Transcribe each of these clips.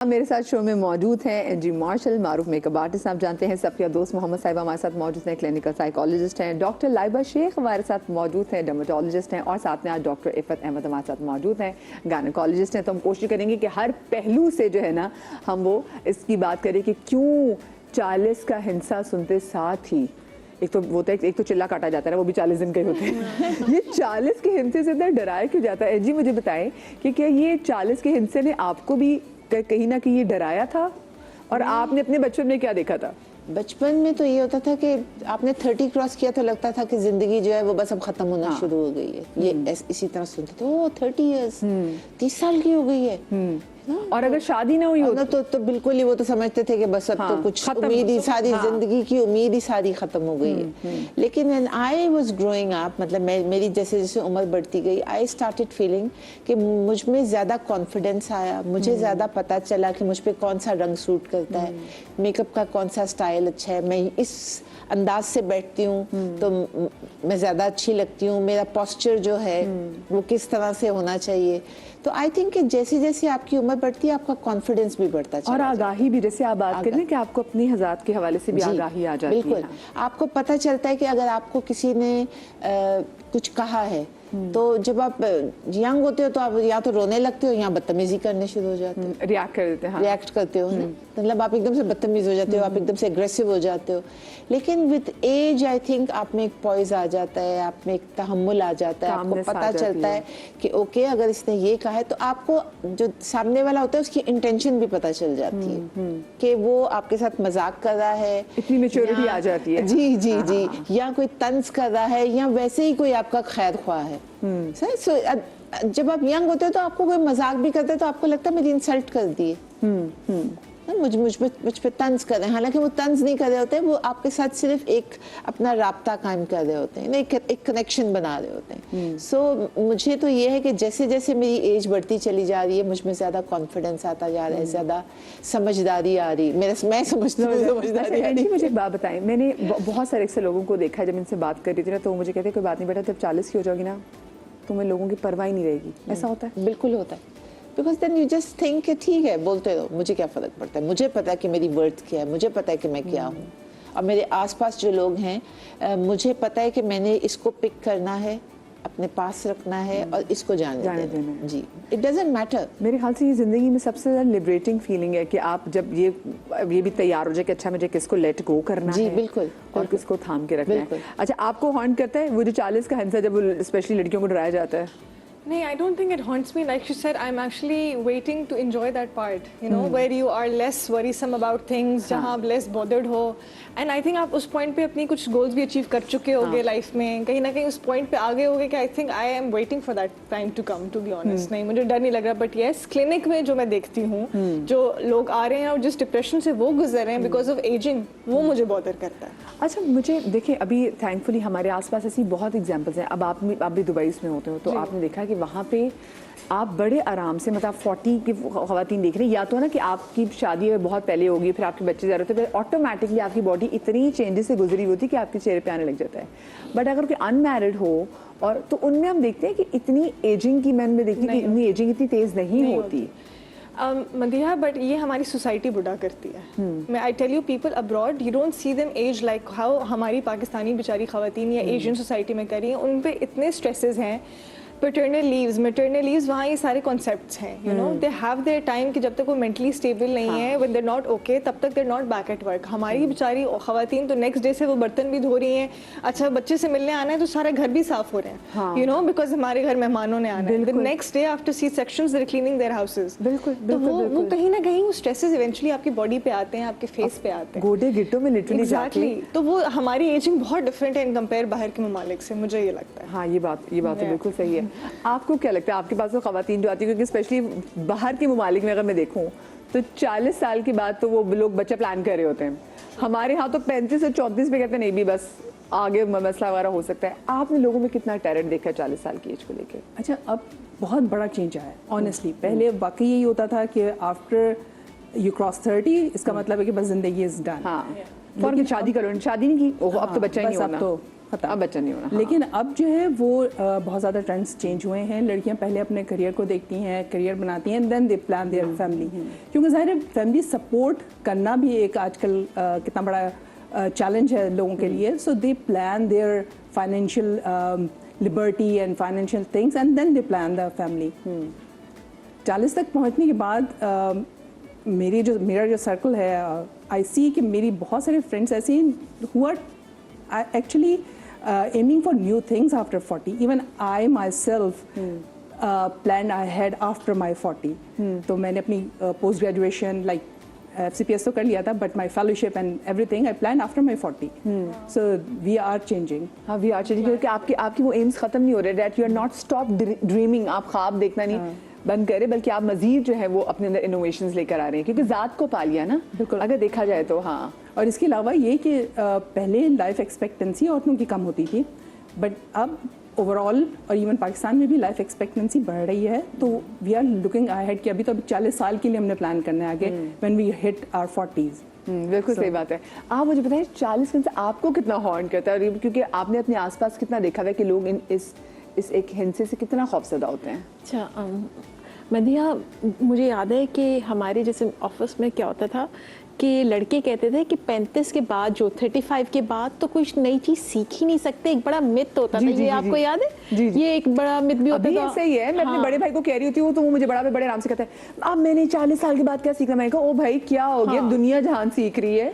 मेरे साथ शो में मौजूद हैं एनजी मार्शल, मारूफ मेकअप आर्टिस्ट आप जानते हैं, सबके दोस्त मोहम्मद साहिबा हमारे साथ मौजूद हैं, क्लिनिकल साइकोलॉजिस्ट हैं, डॉक्टर लाइबा शेख हमारे साथ मौजूद हैं, डर्मेटोलॉजिस्ट हैं, और साथ में आज डॉक्टर इफ़त अहमद हमारे साथ मौजूद हैं, गायनेकोलॉजिस्ट हैं। तो हम कोशिश करेंगे कि हर पहलू से जो है ना हम वो इसकी बात करें कि क्यों 40 का हिंसा सुनते साथ ही एक तो वो एक तो चिल्ला काटा जाता है ना, वो भी 40 दिन के होते हैं। ये 40 के हिंसे से इतना डराया क्यों जाता है? जी मुझे बताएं कि क्या ये 40 के हिंसे ने आपको भी कहीं ना कहीं ये डराया था, और आपने अपने बचपन में क्या देखा था? बचपन में तो ये होता था कि आपने 30 क्रॉस किया तो लगता था कि जिंदगी जो है वो बस अब खत्म होना शुरू हो गई है। ये इसी तरह सुनते थे, ओ 30 इयर्स 30 साल की हो गई है। और अगर शादी ना हुई हो तो बिल्कुल ही वो तो समझते थे कि बस अब तो कुछ उम्मीद ही सारी जिंदगी की उम्मीद ही सारी खत्म हो गई है। लेकिन when I was growing up, मतलब मेरी जैसे जैसे उम्र बढ़ती गई, आई स्टार्टेड फीलिंग कि मुझ में ज़्यादा कॉन्फिडेंस आया, मुझे ज़्यादा पता चला कि मुझ पे कौन सा रंग सूट करता है, मेकअप का कौन सा स्टाइल अच्छा है, मैं इस अंदाज से बैठती हूँ तो मैं ज़्यादा अच्छी लगती हूँ, मेरा पोस्चर जो है वो किस तरह से होना चाहिए। तो आई थिंक कि जैसे जैसे आपकी उम्र बढ़ती है आपका कॉन्फिडेंस भी बढ़ता चला और आगाही भी, जैसे आप बात करें कि आपको अपनी हज़ात के हवाले से भी आगाही आ जाती है। बिल्कुल, आपको पता चलता है कि अगर आपको किसी ने कुछ कहा है तो जब आप यंग होते हो तो आप या तो रोने लगते हो या बदतमीजी करने शुरू हो जाते हो, रिएक्ट कर देते हैं, रिएक्ट करते हो ना, मतलब आप एकदम से बदतमीज हो जाते हो, आप एकदम से एग्रेसिव हो जाते हो। लेकिन विद एज आई थिंक आप में एक पॉइज आ जाता है, आप में एक तहम्मुल आ जाता है, आपको पता चलता है कि ओके अगर इसने ये कहा है तो आपको जो सामने वाला होता है उसकी इंटेंशन भी पता चल जाती है कि वो आपके साथ मजाक कर रहा है, इतनी मैच्योरिटी आ जाती है। जी जी जी, या कोई तंज कर रहा है या वैसे ही कोई आपका खैर ख्वाह है। सो जब आप यंग होते हो तो आपको कोई मजाक भी करता है तो आपको लगता है मेरी इंसल्ट कर दी है, मुझ पे तंज कर रहे हैं, हालांकि वो तंज नहीं कर रहे होते, वो आपके साथ सिर्फ एक अपना राब्ता कायम कर रहे होते हैं, एक कनेक्शन बना रहे होते हैं। सो मुझे तो ये है कि जैसे जैसे मेरी एज बढ़ती चली जा रही है मुझ में ज्यादा कॉन्फिडेंस आता जा रहा है, ज्यादा समझदारी आ रही, मैं समझती हूँ समझदारी आ रही। मुझे एक बात बताएं, मैंने बहुत सारे ऐसे लोगों को देखा है, जब इनसे बात कर रही थी ना तो मुझे कहते कोई बात नहीं बेटा, जब 40 की हो जाओगी ना तुम्हें लोगों की परवाह ही नहीं रहेगी। ऐसा होता है? बिल्कुल होता है, because then you just think कि ठीक है बोलते रहो, मुझे क्या फ़र्क पड़ता है, मुझे पता है कि मेरी वर्थ क्या है, मुझे पता है कि मैं क्या हूँ, और मेरे आसपास जो लोग हैं मुझे पता है कि मैंने इसको पिक करना है, अपने पास रखना है और इसको जाने देना है। जी, इट डजंट मैटर। मेरे ख्याल से ये ज़िंदगी में सबसे ज़्यादा लिबरेटिंग फीलिंग है कि आप जब ये भी तैयार हो जाए कि अच्छा मुझे किसको लेट गो करना जी, है, बिल्कुल, और किसको थाम के रखना है। अच्छा, आपको हॉन्ट करता है वो जो 40 का हिंसा, जब स्पेशली लड़कियों को डराया जाता है? No, I don't think it haunts me. Like she said, I'm actually waiting to enjoy that part, you know, where you are less worrisome about things, जहाँ आप less bothered हो. And I think आप उस point पे अपनी कुछ goals भी achieve कर चुके होगे life में, कहीं ना कहीं उस point पे आगे होगे कि I think I am waiting for that time to come, to be honest. नहीं, मुझे डर नहीं लग रहा, but yes, clinic में जो मैं देखती हूँ, जो लोग आ रहे हैं और जिस depression से वो गुजर रहे हैं because of aging, वो मुझे bother करता है। अच्छा, मुझे देखिए अभी थैंकफुली हमारे आसपास ऐसी बहुत एग्जांपल्स हैं। अब आप भी दुबई में होते हो तो आपने देखा कि वहाँ पे आप बड़े आराम से, मतलब 40 की ख़वातीन देख रही हैं, या तो ना कि आपकी शादी बहुत पहले होगी, फिर आपके बच्चे ज़्यादा होते हैं, फिर ऑटोमेटिकली आपकी बॉडी इतनी चेंजेस से गुजरी होती है कि आपके चेहरे पे आने लग जाता है। बट अगर कोई अनमैरिड हो और तो उनमें हम देखते हैं कि इतनी एजिंग की, मैंने देखी कि इतनी एजिंग इतनी तेज़ नहीं होती। मदिहा, बट ये हमारी सोसाइटी बुढ़ा करती है। मैं I tell you, people abroad you don't see them as like how हमारी पाकिस्तानी बेचारी ख़वातीन या एशियन सोसाइटी में कर रही हैं। उन पे इतने स्ट्रेसेस हैं, पैटर्नल लीव्स, मैटरनल लीव्स, वहाँ ये सारे कॉन्सेप्ट्स हैं, you know, they have their time कि जब तक वो मेंटली स्टेबल नहीं है, when they are not okay, तब तक they are not back at work. हमारी बेचारी ख़वातीन तो नेक्स्ट डे से वो बर्तन भी धो रही हैं, अच्छा बच्चे से मिलने आना है तो सारा घर भी साफ हो रहे हैं, यू नो, बिकॉज हमारे घर मेहमानों ने आना है। The next day after C sections they are cleaning their houses. बिल्कुल, तो वो कहीं ना कहीं वो स्ट्रेसेस इवेंचुअली आपकी बॉडी पे आते हैं, आपके फेस पे आते हैं, गोडे गिट्टों में लिटरली एग्जैक्टली। तो वो हमारी एजिंग बहुत डिफरेंट है इन कंपेयर बाहर के ममालिक से, मुझे ये लगता है। हाँ, ये बात तो बिल्कुल सही है। आपको क्या लगता है, आपके पास तो ख़वातीन जो आती है, क्योंकि स्पेशली बाहर के ममालिक में अगर मैं देखूँ तो 40 साल के बाद तो वो लोग बच्चा प्लान कर रहे होते हैं, हमारे यहाँ तो 35 से 34 पे कहते हैं नहीं भी बस आगे मसला वगैरह हो सकता है। आपने लोगों में कितना टैलेंट देखा 40 साल की एज को लेकर? अच्छा, अब बहुत बड़ा चेंज आया है ऑनेस्टली। पहले वाकई यही होता था कि आफ्टर यू क्रॉस 30 इसका मतलब है कि बस जिंदगी इज डन। हाँ, फौरन शादी करो, शादी नहीं की, ओह अब तो बच्चा ही नहीं होना। अब तो खत्म, अब बच्चा नहीं होना, हाँ। लेकिन अब जो है वो बहुत ज़्यादा ट्रेंड्स चेंज हुए हैं। लड़कियां पहले अपने करियर को देखती हैं, करियर बनाती हैं, then they plan their family, क्योंकि ज़ाहिर है फैमिली सपोर्ट करना भी एक आजकल कितना बड़ा चैलेंज है लोगों के लिए। So they plan their financial liberty and financial things and then they plan the family. 40 तक पहुंचने के बाद मेरा जो सर्कल है, आई सी कि मेरी बहुत सारे फ्रेंड्स ऐसे हैं who are actually aiming for new things after 40. Even I myself planned ahead after my 40. तो मैंने अपनी post graduation like CPS तो कर लिया था, but my fellowship and everything I planned after my 40. So we are changing. हाँ, we are changing, क्योंकि आपकी वो एम्स खत्म नहीं हो रहे, that you are not stop dreaming, आप ख्वाब देखना नहीं बंद करे, बल्कि आप मजीद जो है वो अपने अंदर इनोवेशंस लेकर आ रहे हैं, क्योंकि ज़ात को पा लिया ना, बिल्कुल, अगर देखा जाए तो। हाँ, और इसके अलावा ये कि पहले लाइफ एक्सपेक्टेंसी औरतों की कम होती थी, बट अब ओवरऑल और इवन पाकिस्तान में भी लाइफ एक्सपेक्टेंसी बढ़ रही है। तो वी आर लुकिंग अहेड कि अभी तो 40 साल के लिए हमने प्लान करना है आगे, when we hit our 40s। बिल्कुल सही बात है। आप मुझे बताइए 40 से आपको कितना हॉर्न करता है, क्योंकि आपने अपने आसपास कितना देखा है कि लोग इस एक हिंसे से कितना खौफजदा होते हैं। अच्छा मदिया, मुझे याद है कि हमारे जैसे ऑफिस में क्या होता था कि लड़के कहते थे कि 35 के बाद जो 35 के बाद तो कुछ नई चीज सीख ही नहीं सकते। एक बड़ा मिथ होता था, ये आपको याद है? ये एक बड़ा मिथ भी होता था। सही है, मैं अपने बड़े भाई को कह रही होती हूँ तो वो मुझे बड़े आराम से कहता है अब मैंने 40 साल के बाद क्या सीखना। मैंने कहा ओ भाई क्या हो गया, दुनिया जहान सीख रही है।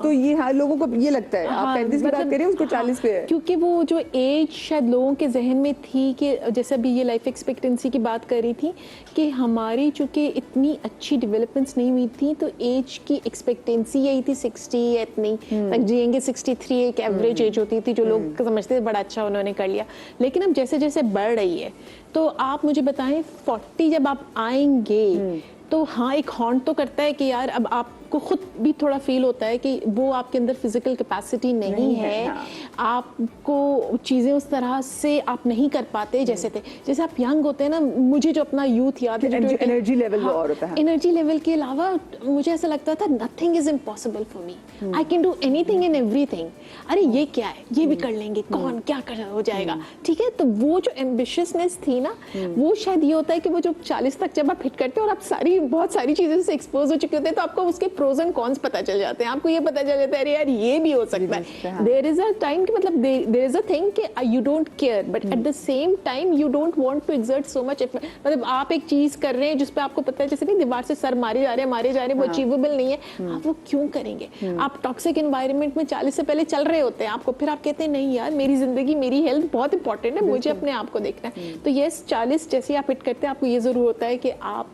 तो ये लोगों को ये लगता है आप 35 की बात करिए, उसको 40 पे है, क्योंकि वो जो एज शायद लोगों के जहन में थी कि जैसे अभी ये लाइफ एक्सपेक्टेंसी की बात कर रही थी कि हमारी चूंकि इतनी अच्छी डेवलपमेंट्स नहीं हुई थी, तो एज की एक्सपेक्टेंसी यही थी 60 इतनी तक जिएंगे। 63 एक एवरेज एज होती थी जो लोग समझते थे बड़ा अच्छा उन्होंने कर लिया। लेकिन अब जैसे जैसे बढ़ रही है, तो आप मुझे बताएं 40 जब आप आएंगे तो हाँ एक हॉन्ट तो करता है कि यार अब आपको खुद भी थोड़ा फील होता है कि वो आपके अंदर फिजिकल कैपेसिटी नहीं है, आपको चीज़ें उस तरह से आप नहीं कर पाते जैसे थे। जैसे आप यंग होते हैं ना, मुझे जो अपना यूथ याद है, एनर्जी लेवल और होता है। एनर्जी लेवल के अलावा मुझे ऐसा लगता था nothing is impossible for me, I can do anything and everything. अरे ये क्या है, ये भी कर लेंगे, कौन क्या कर हो जाएगा, ठीक है। तो वो जो एम्बिशियसनेस थी ना, वो शायद ये होता है कि वो जो 40 तक जब आप हिट करते हो और आप बहुत सारी चीजें से एक्सपोज हो चुके होते हैं, तो आपको उसके प्रोज एंड कॉन्स पता चल जाते हैं। आपको ये पता चल जाता है अरे यार ये भी हो सकता है। देयर इज अ टाइम कि मतलब देयर इज अ थिंग कि you don't care, but at the same time you don't want to exert so much. मतलब आप एक चीज कर रहे हैं जिस पे आपको पता है जैसे नहीं दीवार से सर मारे जा रहे हैं, वो अचीवेबल नहीं है, आप वो क्यों करेंगे? आप टॉक्सिक एनवायरनमेंट में 40 से पहले चल रहे होते हैं आपको, फिर आप कहते हैं नहीं यार मेरी जिंदगी मेरी हेल्थ बहुत इंपॉर्टेंट है, मुझे अपने आप को देखना है। तो यस 40 जैसे आप हिट करते हैं आपको ये जरूर होता है कि आप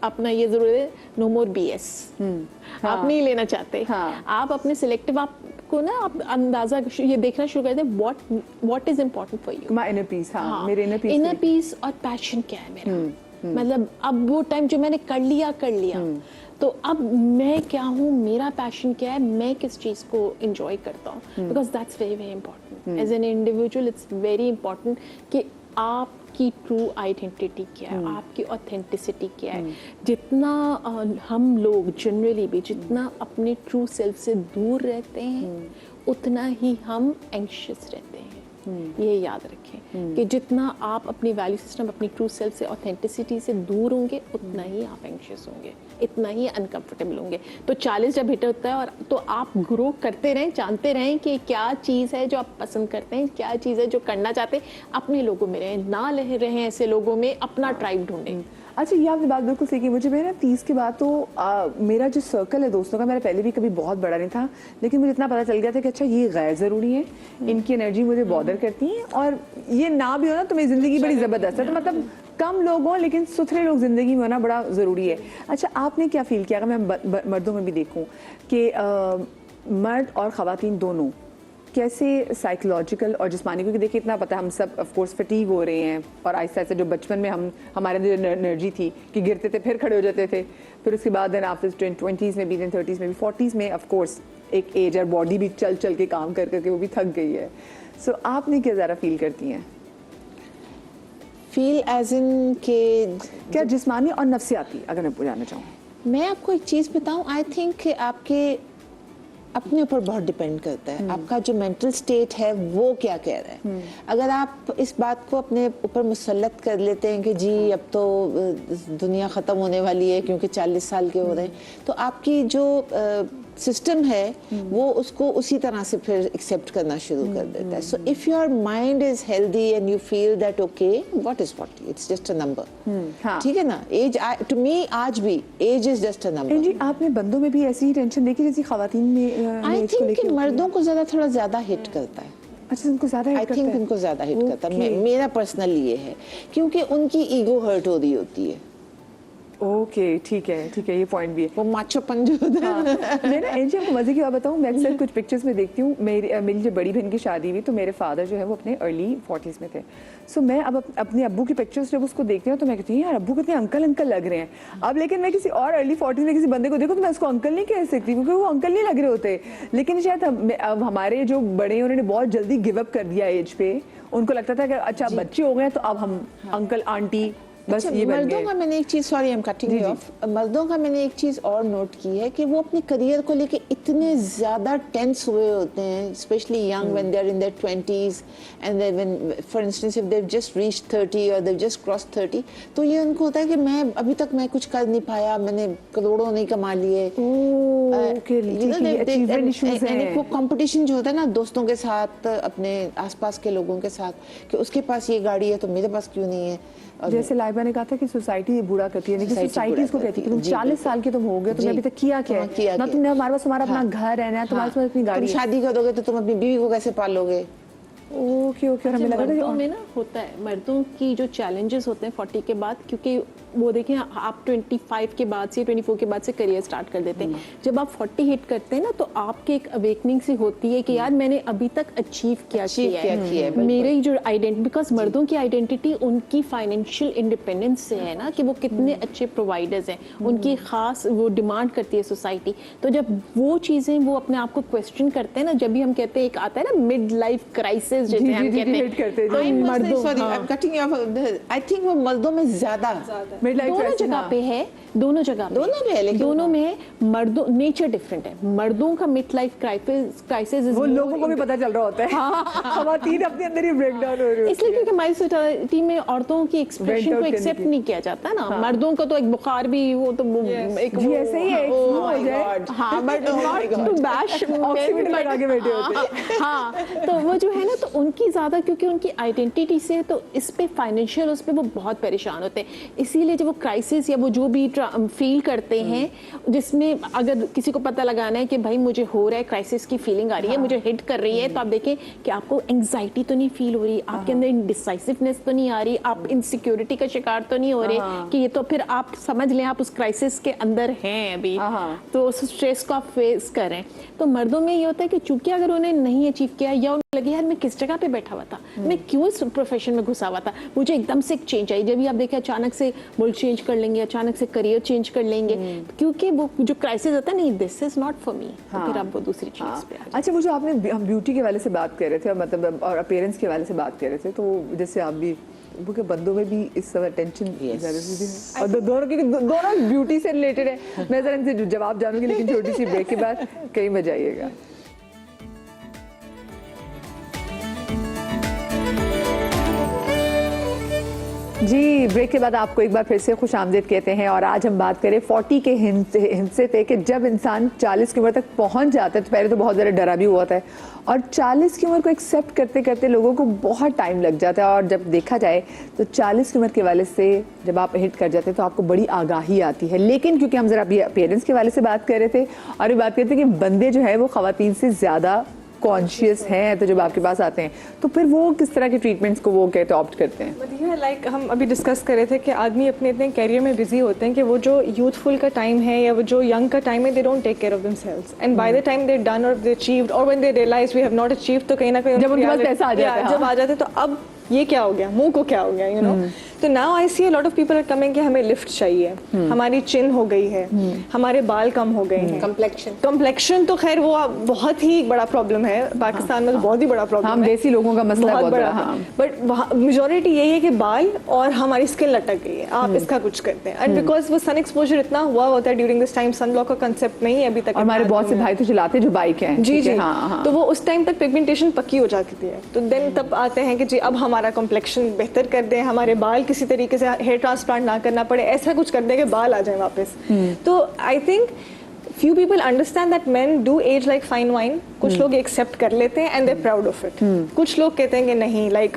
अपना ये जरूर है नो मोर BS आप नहीं लेना चाहते। आप अपने सिलेक्टिव आपको ना आप अंदाजा ये देखना शुरू कर दें what is important for you, my inner peace. मेरे इनर पीस और पैशन क्या है मेरा। मतलब अब वो टाइम जो मैंने कर लिया तो अब मैं क्या हूँ, मेरा पैशन क्या है, मैं किस चीज़ को इंजॉय करता हूँ, because that's very very important as an individual. It's very important कि आपकी ट्रू आइडेंटिटी क्या है, आपकी ऑथेंटिसिटी क्या है। जितना हम लोग जनरली भी जितना अपने ट्रू सेल्फ से दूर रहते हैं, उतना ही हम एंग्शियस रहते हैं। ये याद रखें कि जितना आप अपनी वैल्यू सिस्टम, अपनी ट्रू सेल्फ से, ऑथेंटिसिटी से दूर होंगे, उतना ही आप एंग्शियस होंगे, इतना ही अनकंफर्टेबल होंगे। तो 40 जब हिट होता है और तो आप ग्रो करते रहें, जानते रहें कि क्या चीज़ है जो आप पसंद करते हैं, क्या चीज़ है जो करना चाहते हैं, अपने लोगों में रहें, ना रहें ऐसे लोगों में, अपना ट्राइब ढूंढें। अच्छा, ये आपने बात बिल्कुल सही की। मुझे मेरा 30 के बाद तो मेरा जो सर्कल है दोस्तों का, मेरा पहले भी कभी बहुत बड़ा नहीं था, लेकिन मुझे इतना पता चल गया था कि अच्छा ये गैर ज़रूरी है, इनकी एनर्जी मुझे बॉदर करती है, और ये ना भी हो ना तो मेरी ज़िंदगी बड़ी ज़बरदस्त है। तो मतलब कम लोग हों लेकिन सुथरे लोग ज़िंदगी में होना बड़ा ज़रूरी है। अच्छा, आपने क्या फ़ील किया? अगर मैं मर्दों में भी देखूँ कि मर्द और ख़वातीन दोनों कैसे साइकोलॉजिकल और जिस्मानी, क्योंकि देखिए इतना पता है हम सब ऑफ कोर्स फटीग हो रहे हैं, और आहिस्ता आहिस्ता जो बचपन में हमारे अंदर एनर्जी थी कि गिरते थे फिर खड़े हो जाते थे, फिर उसके बाद देन आफ्टर 20s में भी, देन 30s में भी, 40s में ऑफ कोर्स एक एज और बॉडी भी चल के काम कर करके वो भी थक गई है। सो आपने क्या ज़्यादा फील करती हैं? फील एज इन के क्या जिस्मानी और नफ्सियाती, अगर मैं जानना चाहूँ? मैं आपको एक चीज़ बताऊँ, आई थिंक आपके अपने ऊपर बहुत डिपेंड करता है। आपका जो मेंटल स्टेट है वो क्या कह रहा है। अगर आप इस बात को अपने ऊपर मुसल्लत कर लेते हैं कि जी अब तो दुनिया ख़त्म होने वाली है क्योंकि 40 साल के हो रहे हैं, तो आपकी जो सिस्टम है वो उसको उसी तरह से फिर एक्सेप्ट करना शुरू कर देता है। So if your mind is healthy and you feel that okay what is 40, it's just a number. ठीक है ना, एज टू मी आज भी age is just a number. जी आपने बंदों में भी ऐसी ही टेंशन देखी जैसी खवातीन में आई थिंक कि मर्दों को थोड़ा ज्यादा हिट करता है। अच्छा उनको ज्यादा आई थिंक उनको ज्यादा हिट करता है। मेरा पर्सनल ये है क्योंकि उनकी ईगो हर्ट हो रही होती है। ओके ठीक है ये पॉइंट भी है। वो माचोपन जो होता है। मैं ना एनजी आपको मजे की बात बताऊं, मैं अक्सर कुछ पिक्चर्स में देखती हूँ, मेरी जो बड़ी बहन की शादी हुई तो मेरे फादर जो है वो अपने अर्ली 40s में थे। सो मैं अब अपने अब्बू की पिक्चर्स जब उसको देखती हूँ तो मैं कहती हूँ यार अब्बू कितने अंकल लग रहे हैं। अब लेकिन मैं किसी और अर्ली 40s में किसी बंदे को देखूँ तो मैं उसको अंकल नहीं कह सकती क्योंकि वो अंकल नहीं लग रहे होते। लेकिन शायद अब हमारे जो बड़े हैं उन्होंने बहुत जल्दी गिव अप कर दिया एज पे। उनको लगता था कि अच्छा बच्चे हो गए तो अब हम अंकल आंटी बस ये बन गए। मर्दों का मैंने एक चीज, sorry I am cutting you of, मर्दों का मैंने एक चीज और नोट की है कि वो अपने करियर को लेके इतने ज्यादा टेंस हुए होते हैं, especially young when they are in their 20s and then when for instance if they have just reached 30 और दे हैव जस्ट क्रॉस्ड 30, तो ये उनको होता है कि मैं अभी तक मैं कुछ कर नहीं पाया, मैंने करोड़ों नहीं कमा लिए। वो कंपटीशन जो होता है ना दोस्तों के साथ, अपने आसपास के लोगों के साथ, कि उसके पास ये गाड़ी है तो मेरे पास क्यों नहीं है। जैसे लाइबा ने कहा था कि सोसाइटी बुरा करती है, लेकिन सोसाइटी इसको कहती है कि तुम 40 साल के तुम हो गए, तुमने अभी तक किया क्या है? ना तुमने हमारे पास तुम्हारा अपना घर है ना तुम्हारे पास अपनी गाड़ी। तुम शादी करोगे तो तुम अपनी बीवी को कैसे पालोगे? ओके और हमें लगा मर्दों में ना होता है, मर्दों की जो चैलेंजेस होते हैं 40 के बाद, क्योंकि वो देखें आप 25 के बाद से 24 के बाद से करियर स्टार्ट कर देते हैं। जब आप 40 हिट करते हैं ना तो आपके एक अवेकनिंग सी होती है कि यार मैंने अभी तक अचीव किया है। मेरे जो आइडेंटिटी, बिकॉज मर्दों की आइडेंटिटी उनकी फाइनेंशियल इंडिपेंडेंस से है ना, कि वो कितने अच्छे प्रोवाइडर्स हैं, उनकी खास वो डिमांड करती है सोसाइटी। तो जब वो चीज़ें वो अपने आप को क्वेश्चन करते हैं ना, जब भी हम कहते हैं एक आता है ना मिड लाइफ क्राइसिस जैसे हम कहते हैं, मर्दों, आई थिंक वो मर्दों में ज्यादा दोनों जगह पे है, दोनों पे है, लेकिन दोनों में है। मर्दों नेचर डिफरेंट है। मर्दों का मिड लाइफ क्राइसिस वो लोगों को भी पता चल रहा होता है। खवातीन अपने अंदर ही ब्रेक डाउन हो रही है, इसलिए क्योंकि हमारी सोसाइटी में औरतों की एक्सप्रेशन को एक्सेप्ट नहीं किया जाता ना। मर्दों को तो एक बुखार भी वो तो एक जी ऐसे ही है, हो जाए हाँ, but not to bash oximeter लगा के बैठे होते हैं। हाँ, तो वो जो है ना, तो उनकी ज्यादा क्योंकि उनकी आइडेंटिटी से, तो इस पे फाइनेंशियल उस पे वो बहुत परेशान होते हैं। इसीलिए जब वो क्राइसिस या वो जो भी फील करते हैं, जिसमें अगर किसी को पता लगाना है कि भाई मुझे हो रहा है, क्राइसिस की फीलिंग आ रही है, मुझे हिट कर रही है, तो आप देखें कि आपको एंग्जाइटी तो नहीं फील हो रही, आपके अंदर इंडिसाइसिवनेस तो नहीं आ रही, आप इनसिक्योरिटी का शिकार तो नहीं हो रहे कि ये, तो फिर आप समझ लें आप उस क्राइसिस के अंदर हैं अभी, तो उस स्ट्रेस को आप फेस करें। तो मर्दों में ये होता है कि चूंकि अगर उन्हें नहीं अचीव किया या उन्हें लगे यार मैं किस जगह पे बैठा हुआ था, मैं क्यों इस प्रोफेशन में घुसा हुआ था, मुझे एकदम से एक चेंज आई। जब भी आप देखें अचानक से मुल्क चेंज कर लेंगे, अचानक से करियर चेंज कर लेंगे, क्योंकि वो जो क्राइसिस होता है नहीं, this is not for me, तो फिर आप वो दूसरी चीज पे। अच्छा, वो जो आपने हम ब्यूटी के वाले से बात कर रहे थे, मतलब और अपीयरेंस के वाले से बात कर रहे थे, तो जैसे आप भी वो के बंदों में भी इस समय टेंशन जरूरी है, और दोनों ब्यूटी से रिलेटेड है। मैं जरा इनसे जवाब जानूंगी, लेकिन छोटी सी ब्रेक के बाद कहीं मजा आइएगा। जी ब्रेक के बाद आपको एक बार फिर से खुश आमदीद कहते हैं, और आज हम बात करें 40 के हिस्से पे कि जब इंसान 40 की उम्र तक पहुंच जाता है तो पहले तो बहुत ज़्यादा डरा भी हुआ था, और 40 की उम्र को एक्सेप्ट करते करते लोगों को बहुत टाइम लग जाता है। और जब देखा जाए तो 40 की उम्र के वाले से जब आप हिट कर जाते हैं तो आपको बड़ी आगाही आती है। लेकिन क्योंकि हम ज़रा अभी अपीयरेंस के वाले से बात कर रहे थे और ये बात करते हैं कि बंदे जो है वो ख़वातीन से ज़्यादा कॉन्शियस हैं, तो जब आपके पास आते हैं तो फिर वो किस तरह के ट्रीटमेंट्स को वो कहते ऑप्ट करते हैं? लाइक हम अभी डिस्कस कर रहे थे कि आदमी अपने इतने कैरियर में बिजी होते हैं कि वो जो यूथफुल का टाइम है या वो जो यंग का टाइम है, they don't take care of themselves, and by the time they done और दे अचीव्ड, और when they realise we have not achieved, तो कहीं ना कहीं जब उनके पास पैसा आ जाता है, जब आ जाते तो अब ये क्या हो गया, मुंह को क्या हो गया, यू नो। तो now I see a lot of people are coming कि हमें लिफ्ट चाहिए, हमारी चिन हो गई है, हमारे बाल कम हो गए हैं, कम्प्लेक्शन तो खैर वो बहुत ही बड़ा प्रॉब्लम है पाकिस्तान में, तो बहुत ही बड़ा प्रॉब्लम हम है, देसी लोगों का मसला बहुत बड़ा, हाँ। बट मेजोरिटी यही है कि बाल और हमारी स्किन लटक गई है, आप इसका कुछ करते हैं, एंड बिकॉज वो सन एक्सपोजर इतना हुआ होता है during this time, sun block का कंसेप्ट नहीं है अभी तक, और हमारे बहुत से भाई तो चलाते जो बाइक हैं, जी जी, हाँ। तो वो उस टाइम तक पिगमेंटेशन पक्की हो जाती है, तो देन तब आते हैं कि जी अब हमारा कॉम्प्लेक्शन बेहतर कर दें, हमारे बाल किसी तरीके से हेयर ट्रांसप्लांट ना करना पड़े, ऐसा कुछ कर दें कि बाल आ जाए वापस। तो I think few people understand that men do age like fine wine, कुछ लोग एक्सेप्ट कर लेते हैं and they proud of it, कुछ लोग कहते हैं कि नहीं, लाइक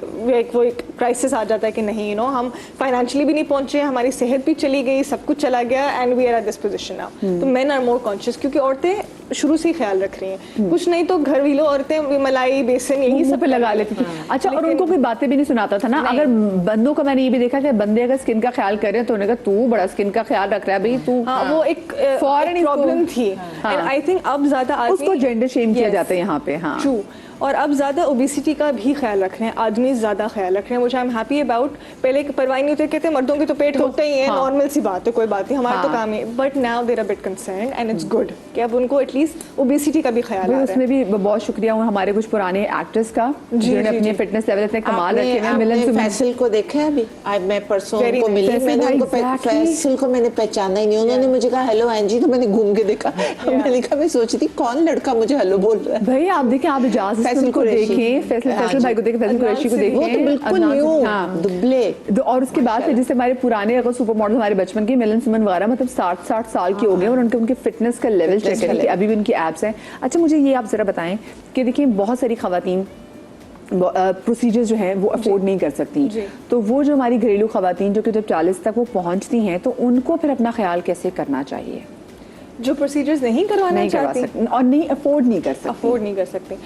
वो एक क्राइसिस आ जाता है कि नहीं, यू नो हम फाइनेंशियली भी नहीं पहुंचे, हमारी सेहत भी चली गई, सब कुछ चला गया, and we are at this position now. तो मेन आर मोर कॉन्शियस, क्योंकि औरतें शुरू से ही ख्याल रख रही हैं, कुछ नहीं तो घर भी लो औरतें मलाई बेसन यही सब पे लगा लेती थी। अच्छा, और उनको कोई बातें भी नहीं सुनाता था ना, अगर बंदों का मैंने ये भी देखा कि बंदे अगर स्किन का ख्याल कर रहे हैं तो उन्होंने कहा तू बड़ा स्किन का ख्याल रख रहा है भाई तू, वो एक प्रॉब्लम थी, एंड आई थिंक अब ज्यादा उसको जेंडर शेम किया जाता है यहाँ पे, हाँ ट्रू, और अब ज़्यादा ओबेसिटी का भी ख्याल रख रहे हैं, आदमी ज़्यादा ख्याल रख रहे हैं, मुझे आई एम हैप्पी अबाउट। पहले परवाह नहीं होते, कहते मर्दों के तो पेट होते ही है, नॉर्मल सी बात है, कोई बात नहीं, हमारा तो काम है, but now there a bit concern and it's good कि अब उनको एटलीस्ट ओबेसिटी का भी ख्याल आ रहा है। उसमें भी बहुत शुक्रिया हूँ हमारे कुछ पुराने एक्टर्स का जिन्होंने अपने फिटनेस लेवल इतने कमाल रखे हैं। मिलन फैसल को देखा है अभी, मैं परसों उनको मिली, मैंने उनको फैसल को मैंने पहचाना ही नहीं, उन्होंने मुझे कहा हेलो एंजी, तो मैंने घूम के देखा, मैंने कहा मैं सोची थी कौन लड़का मुझे हेलो बोल रहा है। भाई आप देखें, आप इजाज़त को देखें, फैसल भाई को देखें, फैसल कुरैशी को देखें, वो तो बिल्कुल न्यू दुबले। और उसके बाद फिर जैसे हमारे पुराने अगर सुपर मॉडल हमारे बचपन के मिलन सिमन वगैरह, मतलब 60 साल के हो गए और उनके फिटनेस का लेवल चेक करें कि अभी भी उनकी एप्स हैं। अच्छा, मुझे ये आप जरा बताएं कि देखिए बहुत सारी खवातीन प्रोसीजर्स जो हैं वो अफोर्ड नहीं कर सकती, तो वो जो हमारी घरेलू खवातीन जो कि जब 40 तक वो पहुंचती हैं तो उनको फिर अपना ख्याल कैसे करना चाहिए? जो प्रोसीजर्स नहीं करवाना चाहती और नहीं अफोर्ड नहीं कर सकती, अफोर्ड नहीं कर सकते,